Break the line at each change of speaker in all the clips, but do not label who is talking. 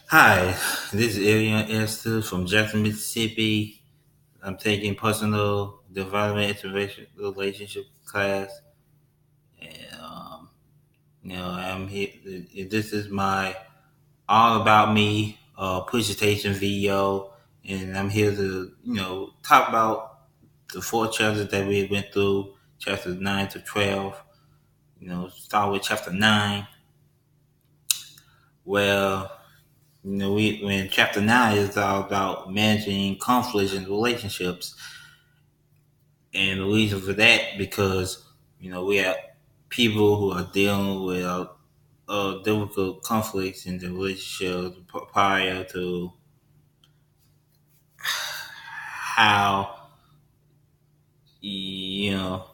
Hi, this is Arian Esther from Jackson, Mississippi. I'm taking personal development intervention relationship class, and I'm here. This is my all about me presentation video, and I'm here to talk about the four chapters that we went through, chapters 9 to 12. Start with chapter 9. Well, we when chapter 9 is all about managing conflicts in relationships. And the reason for that because we have people who are dealing with difficult conflicts in the relationship prior to how you know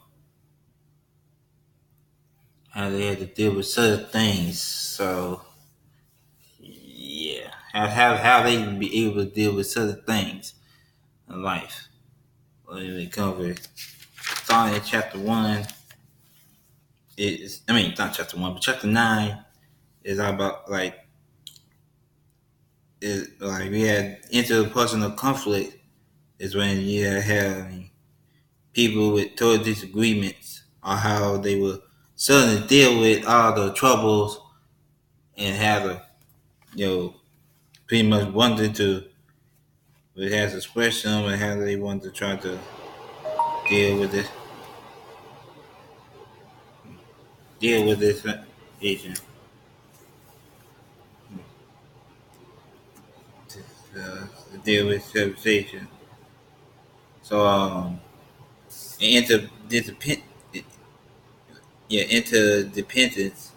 how they had to deal with certain things. So yeah, how they can be able to deal with certain things in life. Let me cover starting at chapter 1. Not chapter 1, but chapter 9 is all about we had interpersonal conflict is when you have people with total disagreements on how they will suddenly deal with all the troubles and have to pretty much wanted to it has expression and how they want to try to deal with this deal with this issue. Uh, deal with civilization. So interdependent interdependence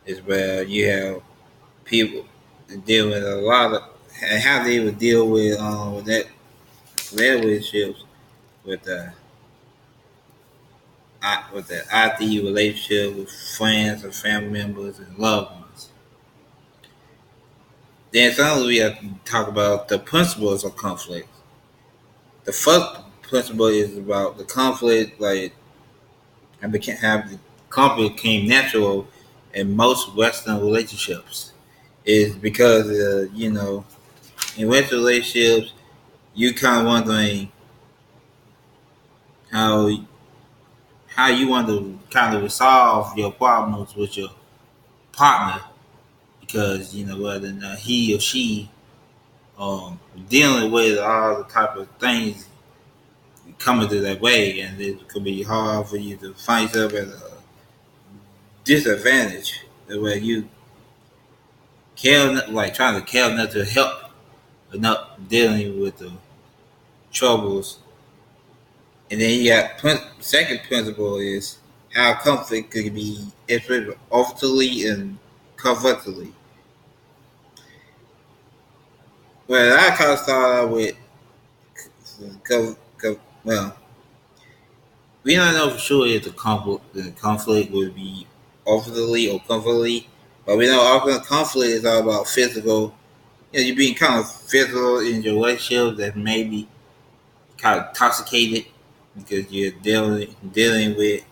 is where you have people deal with a lot of and how they would deal with that relationships with the ID relationship with friends and family members and loved ones. Then finally we have to talk about the principles of conflict. The first principle is about the conflict, like and became have the conflict became natural in most Western relationships. Is because in Western relationships you kind of wondering how how you want to kind of resolve your problems with your partner because whether or not he or she dealing with all the type of things coming to that way, and it could be hard for you to find yourself at a disadvantage where you like trying to care enough to help enough dealing with the troubles. And then you got second principle is how conflict could be expressed openly and covertly. Well, I kind of start out with well, we don't know for sure if the conflict would be openly or covertly, but we know often conflict is all about physical. You're being kind of physical in your relationship that maybe kind of intoxicated because you're dealing with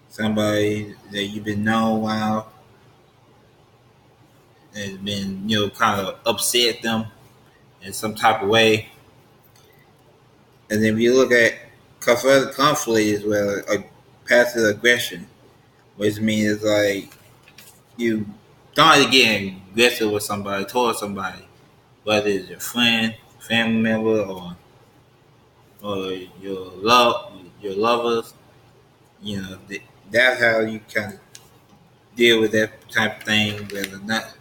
somebody that you've been known a while has been kind of upset them in some type of way. And then if you look at further conflict is where passive aggression, which means like you don't get aggressive with somebody towards somebody, whether it's your friend, family member, or your lovers. That's how you kind of deal with that type of thing. Whether or not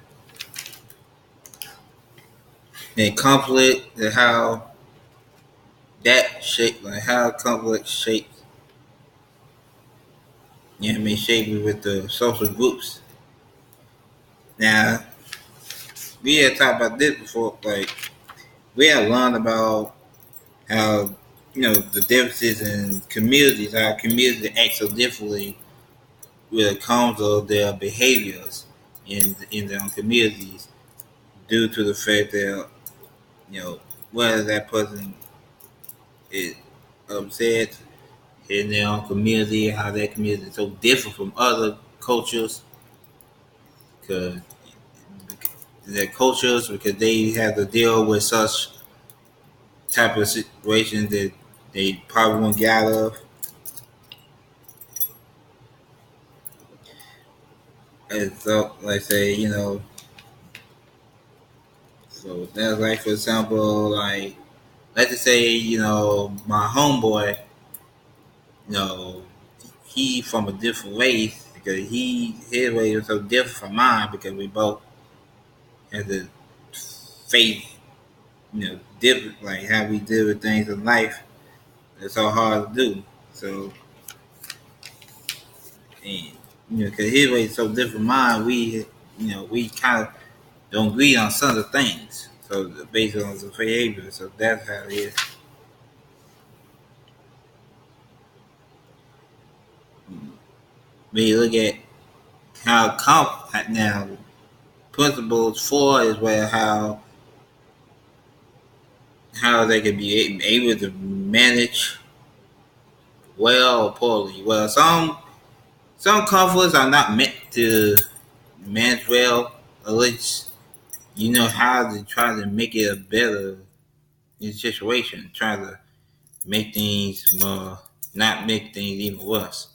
then conflict and how that shape, like how conflict shapes. Shape it with the social groups. Now we had talked about this before. Like we had learned about how the differences in communities, how communities act so differently when it comes to their behaviors in their own communities due to the fact that whether that person is upset in their own community, how that community is so different from other cultures, because their cultures because they have to deal with such type of situations that they probably won't get out of. And so, like say, so that's like for example, like let's just say, my homeboy, you know, he from a different race because his way was so different from mine because we both had the faith, different like how we deal with things in life. It's so hard to do. So and because his way is so different from mine, we kind of don't agree on some of the things. So based on the behavior, so that's how it is. When you look at how now principles for is where how they can be able to manage well or poorly. Well, some conflicts are not meant to manage well, at least you know how to try to make it a better situation. Try to make things more, not make things even worse.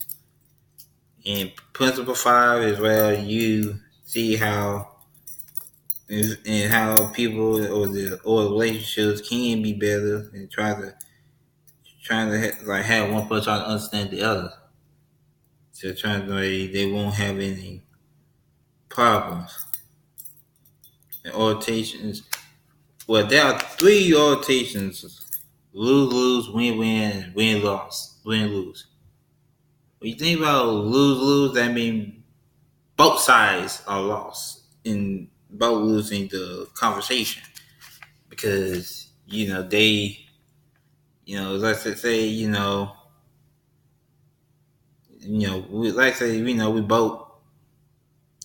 And principle five is where you see how and how people or relationships can be better and trying to like have one person try to understand the other. So trying to like, they won't have any problems. And orientations. Well, there are three orientations: lose lose, win win, and win loss, win lose. When you think about lose lose, that means both sides are lost in both losing the conversation because they let's just say we like say we both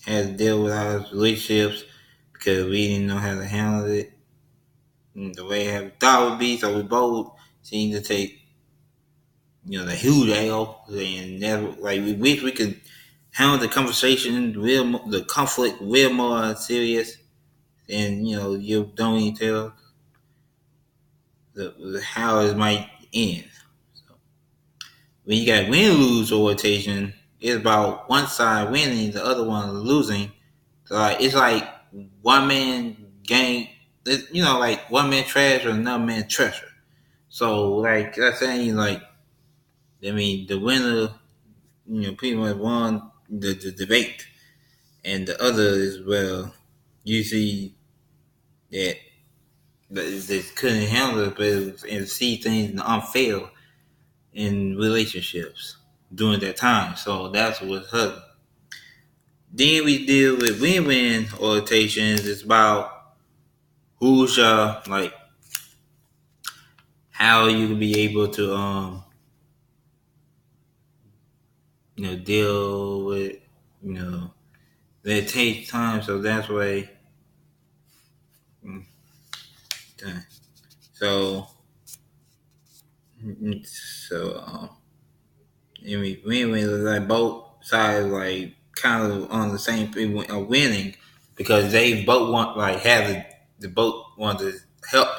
had to deal with our relationships because we didn't know how to handle it the way we thought it would be. So we both seem to take the huge L and never like we wish we could handle the conversation the conflict real more serious and you don't even tell how it might end. So when you got win lose orientation, it's about one side winning, the other one losing. So like it's like one man gain, like one man trash or another man treasure. So like that's saying like I mean the winner, pretty much won the debate, and the other is well, you see that they couldn't handle it, and see things unfair in relationships during that time. So that's what happened. Then we deal with win-win orientations. It's about who's like how you can be able to deal with that takes time. So that's why. mm, okay. So I mean win-win like both sides like kind of on the same thing are winning because they both want like have the both want to help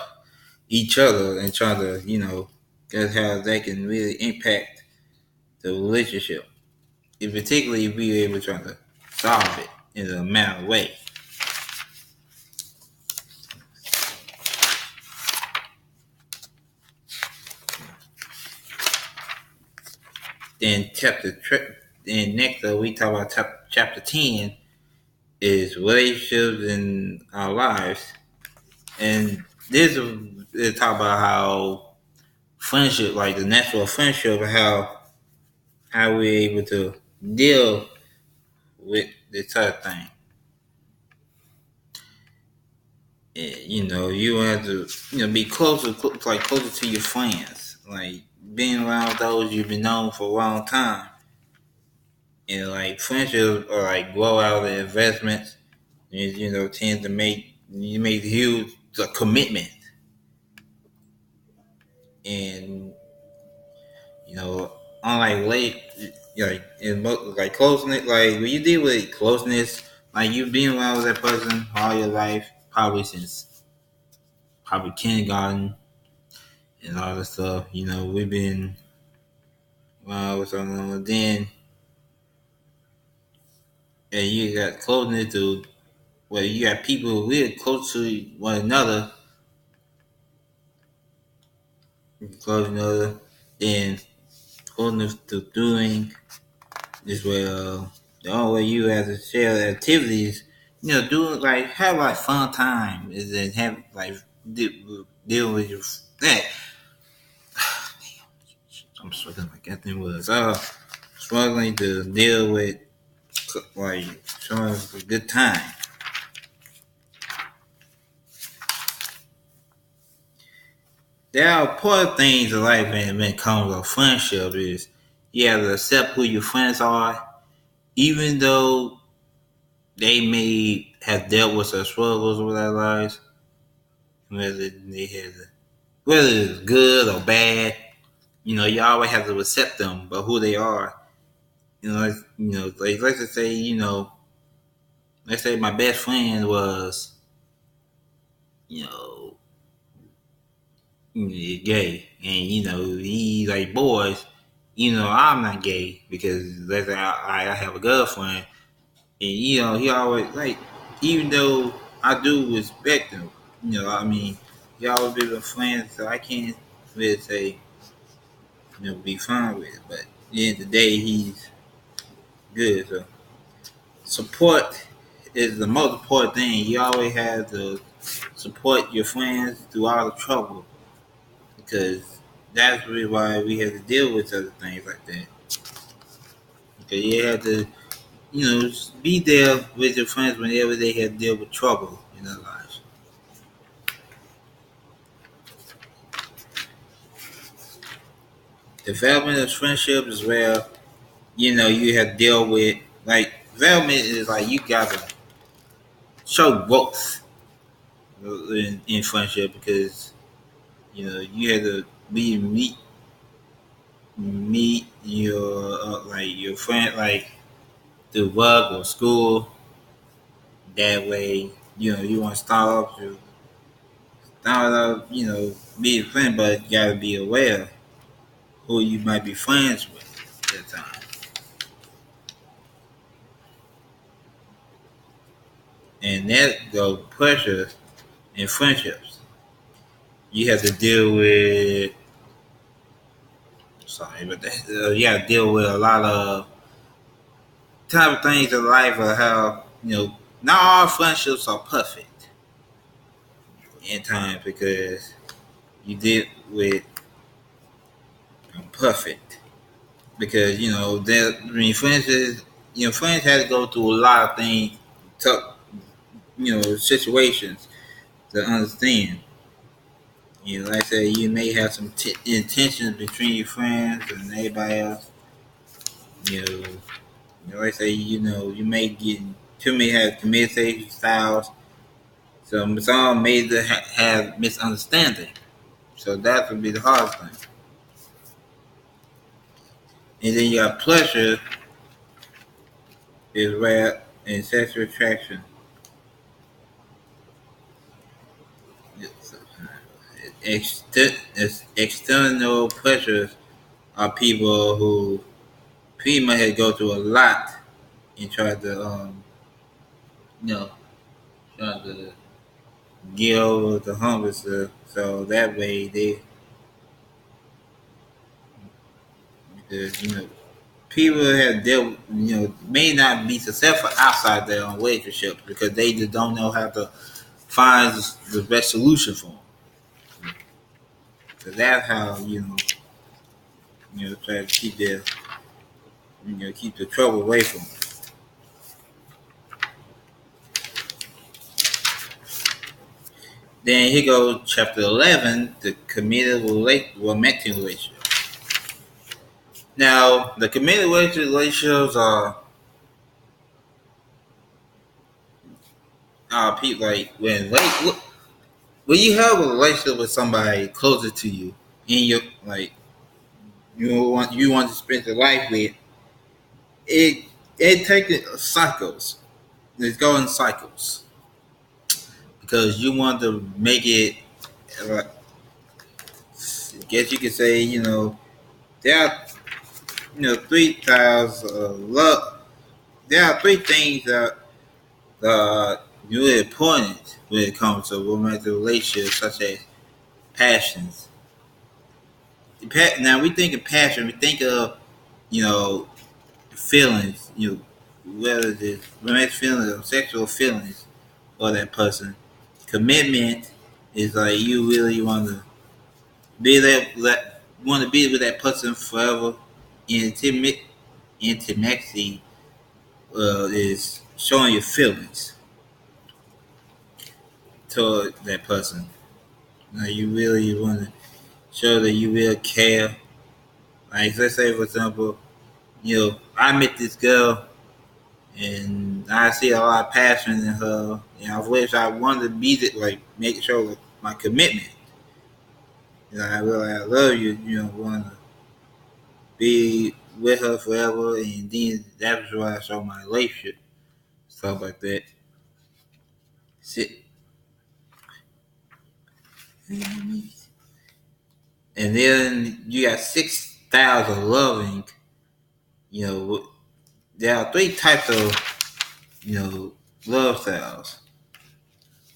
each other and try to that's how they can really impact the relationship. In particularly if we able to try to solve it in a manner way. Then then next we talk about chapter 10 is relationships in our lives. And this is talk about how friendship, like the natural friendship, how we're able to deal with this type of thing. And, you have to be closer to your friends, like being around those you've been known for a long time, and like friendships are like grow out of investments, and tend to make huge commitment, and unlike late, like in like closeness, like when you deal with closeness like you've been around with that person all your life, probably since probably kindergarten and all that stuff. You know, we've been with someone then, and you got closeness to where you got people really close to one another, close to another, and closeness to doing as well. The only way you have to share activities, do like have like fun time is then have like deal with your that. I'm struggling like that thing was struggling to deal with like showing a good time. There are important things in life when it comes to friendship is you have to accept who your friends are, even though they may have dealt with some struggles with their lives, whether they had whether it's good or bad. You always have to accept them, but who they are. Like let's just say, let's say my best friend was, you know, gay, and he like boys. I'm not gay because let's say I have a girlfriend, and he always like, even though I do respect him, I mean, he always been a friend, so I can't really say be fine with it. But at the end of the day, he's good. So support is the most important thing. You always have to support your friends through all the trouble because that's really why we have to deal with other things like that. Because you have to, be there with your friends whenever they have to deal with trouble in their lives. Development of friendships is where, you have to deal with, like, development is like you gotta show growth in friendship because, you have to meet your like your friend like through work or school. That way, you want to be a friend, but you gotta be aware who you might be friends with at the time. And that go pressure in friendships. You have to deal with sorry, but you have to deal with a lot of type of things in life of how, not all friendships are perfect in time because you did with perfect because friends friends had to go through a lot of things, tough situations to understand. Like I say, you may have some intentions between your friends and everybody else. You know, like I say, you may have communication styles. Some may have misunderstanding. So that would be the hardest thing. And then you got pleasure is rare and sexual attraction. External pleasures are people who pretty much had go through a lot and try to you know try to get over the hump and stuff. So that way they because people have dealt may not be successful outside their own relationship because they just don't know how to find the best solution for them. So that's how try to keep the trouble away from them. Then here goes chapter 11, the committed romantic relationship. Now, the committed relationships are people like when you have a relationship with somebody closer to you, and you like you want to spend your life with it. It takes cycles. it's going in cycles because you want to make it. I guess you could say, there are, three styles of love. There are three things that are really important when it comes to romantic relationships, such as passions. Now we think of passion, we think of, you know, feelings, whether it's romantic feelings or sexual feelings for that person. Commitment is like you really want to be want to be with that person forever. Intimacy is showing your feelings toward that person. You really want to show that you really care. Like, let's say, for example, I met this girl and I see a lot of passion in her. I wish I wanted to be like, make sure that my commitment. I really, I love you. Want to be with her forever, and then that's why I show my relationship, stuff like that. Sit. And then you got six styles of loving. You know, there are three types of love styles.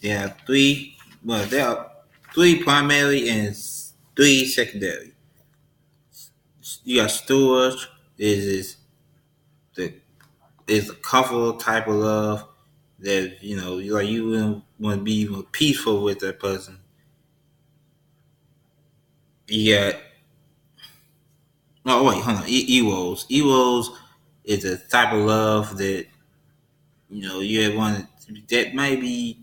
There are three primary and three secondary. You got storage is the is a couple type of love that you want to be peaceful with that person. You got wait, hold on. Eros is a type of love that you want that may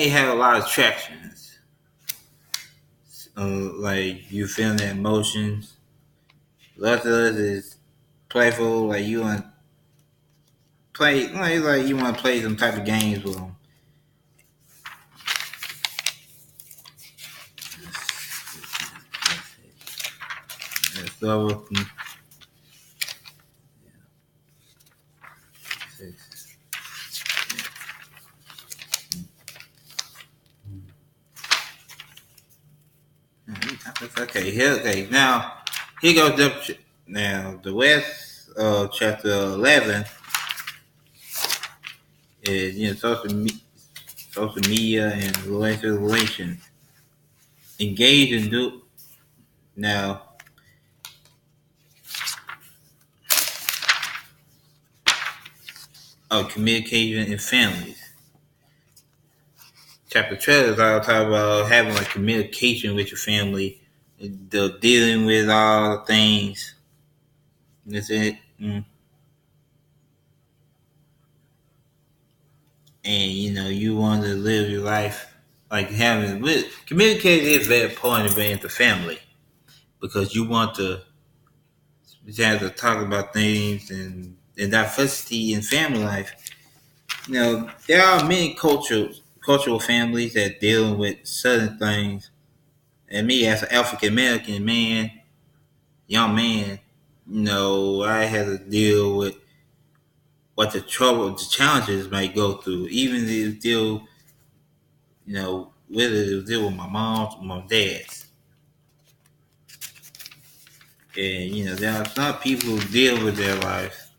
have a lot of attractions. Like you feeling the emotions. Others is playful, like you want play like you want to play some type of games with them. So, okay. Now here goes now the West chapter 11 is social media and relations. Engage and do now. Communication in families. Chapter 12 is all talk about having like communication with your family, the dealing with all things. That's it. And you want to live your life like having with communicating is very important in the family because you want to have to talk about things and diversity in family life. There are many cultural families that deal with certain things. And me as an African American man, young man, I had to deal with what the challenges might go through, even if it deal, whether it deal with my mom or my dad's. And there are some people who deal with their life,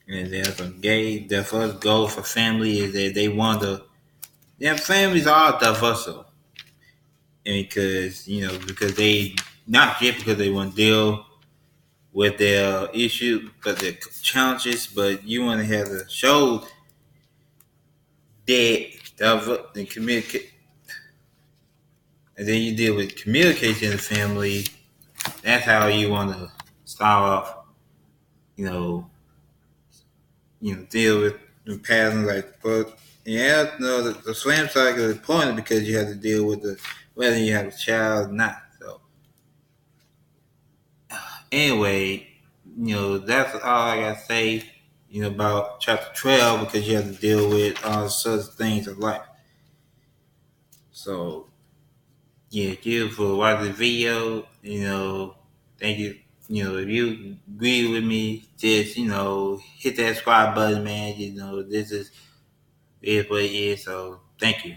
and there's some gay. Their first goal for family is that they want to. Their families are diverse, and because they not just because they want to deal with their issues, but their challenges, but you want to have to show that and communicate, and then you deal with communication in the family. That's how you want to start off. You know, deal with the patterns like, but the slam cycle is important because you have to deal with the whether you have a child or not. So anyway, that's all I gotta say. About chapter 12 because you have to deal with all sorts of things in life. So yeah, thank you for watching the video. Thank you. If you agree with me, just hit that subscribe button, man. This is what it is. So thank you.